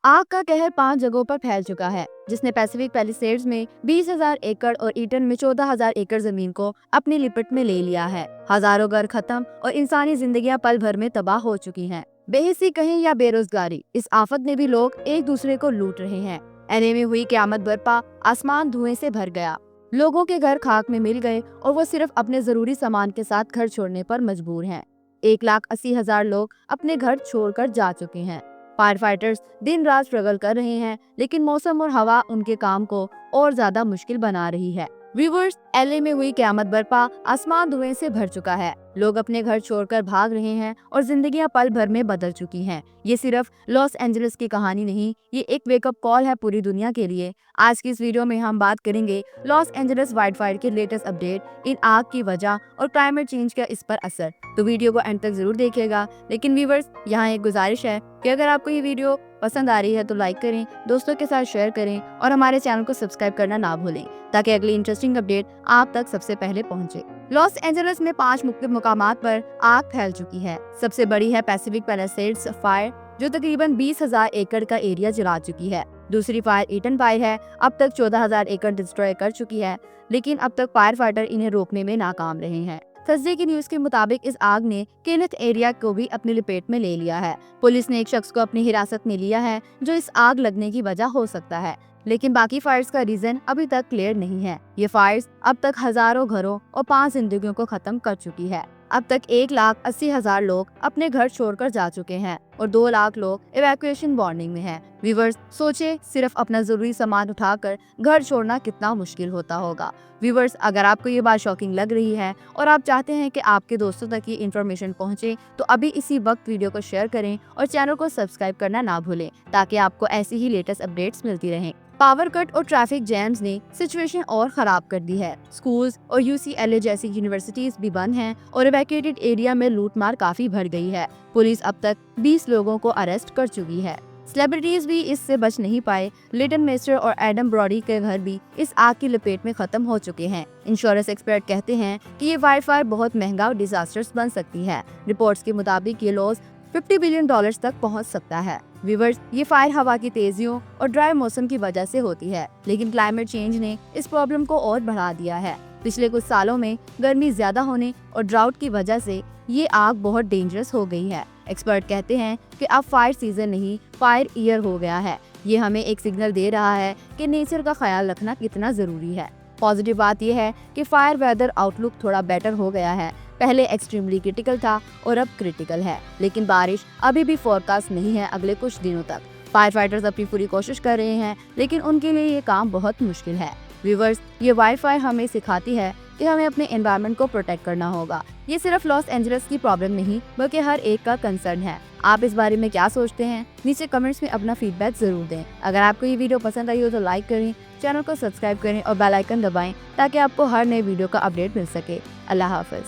आग का कहर 5 जगहों पर फैल चुका है, जिसने पैसिफिक पैलिसेड्स में 20,000 एकड़ और ईटन में 14,000 एकड़ जमीन को अपनी लिपट में ले लिया है। हजारों घर खत्म और इंसानी जिंदगियां पल भर में तबाह हो चुकी हैं। बेहिसी कहीं या बेरोजगारी, इस आफत ने भी लोग एक दूसरे को लूट रहे हैं। एने में हुई क़यामत बरपा, आसमान धुएं से भर गया। लोगों के घर खाक में मिल गए और वो सिर्फ अपने जरूरी सामान के साथ घर छोड़ने पर मजबूर हैं। 1,80,000 लोग अपने घर छोड़कर जा चुके हैं। फायर फाइटर्स दिन रात स्ट्रगल कर रहे हैं, लेकिन मौसम और हवा उनके काम को और ज्यादा मुश्किल बना रही है। व्यूअर्स, एलए में हुई क़यामत बरपा, आसमान धुएं से भर चुका है। लोग अपने घर छोड़कर भाग रहे हैं और जिंदगियां पल भर में बदल चुकी हैं। ये सिर्फ लॉस एंजलिस की कहानी नहीं, ये एक वेकअप कॉल है पूरी दुनिया के लिए। आज की इस वीडियो में हम बात करेंगे लॉस एंजलिस वाइल्ड फायर के लेटेस्ट अपडेट, इन आग की वजह और क्लाइमेट चेंज का इस पर असर। तो वीडियो को एंड तक जरूर देखिएगा। लेकिन व्यूअर्स, यहाँ एक गुजारिश है कि अगर आपको ये वीडियो पसंद आ रही है तो लाइक करें, दोस्तों के साथ शेयर करें और हमारे चैनल को सब्सक्राइब करना ना भूलें, ताकि अगली इंटरेस्टिंग अपडेट आप तक सबसे पहले पहुंचे। लॉस एंजलिस में 5 मुख्तलिफ मुकामात पर आग फैल चुकी है। सबसे बड़ी है पैसिफिक पैलिसेड्स फायर, जो तकरीबन 20,000 एकड़ का एरिया जला चुकी है। दूसरी फायर ईटन फायर है, अब तक 14,000 एकड़ डिस्ट्रॉय कर चुकी है, लेकिन अब तक फायर फाइटर इन्हें रोकने में नाकाम रहे हैं। थर्सडे की न्यूज के मुताबिक इस आग ने केनेथ एरिया को भी अपनी लपेट में ले लिया है। पुलिस ने एक शख्स को अपनी हिरासत में लिया है, जो इस आग लगने की वजह हो सकता है, लेकिन बाकी फायर्स का रीजन अभी तक क्लियर नहीं है। ये फायर्स अब तक हजारों घरों और 5 जिंदगियों को खत्म कर चुकी है। अब तक 1,80,000 लोग अपने घर छोड़कर जा चुके हैं और 2 लाख लोग इवैक्यूएशन वार्निंग में हैं। व्यूअर्स, सोचे सिर्फ अपना जरूरी सामान उठाकर घर छोड़ना कितना मुश्किल होता होगा। व्यूअर्स, अगर आपको ये बात शॉकिंग लग रही है और आप चाहते हैं कि आपके दोस्तों तक ये इन्फॉर्मेशन पहुंचे, तो अभी इसी वक्त वीडियो को शेयर करें और चैनल को सब्सक्राइब करना ना भूलें, ताकि आपको ऐसी ही लेटेस्ट अपडेट्स मिलती रहें। पावर कट और ट्रैफिक जैम्स ने सिचुएशन और खराब कर दी है। स्कूल्स और यूसीएलए जैसी यूनिवर्सिटीज भी बंद हैं और इवैक्यूएटेड एरिया में लूटमार काफी बढ़ गई है। पुलिस अब तक 20 लोगों को अरेस्ट कर चुकी है। सेलिब्रिटीज भी इससे बच नहीं पाए। लिटन मेस्टर और एडम ब्रॉडी के घर भी इस आग की लपेट में खत्म हो चुके हैं। इंश्योरेंस एक्सपर्ट कहते हैं कि ये वाइल्ड फायर बहुत महंगा और डिजास्टर्स बन सकती है। रिपोर्ट्स के मुताबिक ये लॉस $50 बिलियन तक पहुंच सकता है। व्यूअर्स, ये फायर हवा की तेजियों और ड्राई मौसम की वजह से होती है, लेकिन क्लाइमेट चेंज ने इस प्रॉब्लम को और बढ़ा दिया है। पिछले कुछ सालों में गर्मी ज्यादा होने और ड्राउट की वजह से ये आग बहुत डेंजरस हो गई है। एक्सपर्ट कहते हैं कि अब फायर सीजन नहीं, फायर ईयर हो गया है। ये हमें एक सिग्नल दे रहा है कि नेचर का ख्याल रखना कितना जरूरी है। पॉजिटिव बात यह है कि फायर वेदर आउटलुक थोड़ा बेटर हो गया है। पहले एक्सट्रीमली क्रिटिकल था और अब क्रिटिकल है, लेकिन बारिश अभी भी फोरकास्ट नहीं है अगले कुछ दिनों तक। फायर फाइटर्स अपनी पूरी कोशिश कर रहे हैं, लेकिन उनके लिए ये काम बहुत मुश्किल है। व्यूअर्स, ये वाइल्ड फायर हमें सिखाती है कि हमें अपने एनवायरनमेंट को प्रोटेक्ट करना होगा। ये सिर्फ लॉस एंजलिस की प्रॉब्लम नहीं, बल्कि हर एक का कंसर्न है। आप इस बारे में क्या सोचते हैं? नीचे कमेंट्स में अपना फीडबैक जरूर दें। अगर आपको ये वीडियो पसंद आई हो तो लाइक करें, चैनल को सब्सक्राइब करें और बेल आइकन दबाएं, ताकि आपको हर नए वीडियो का अपडेट मिल सके। अल्लाह हाफिज।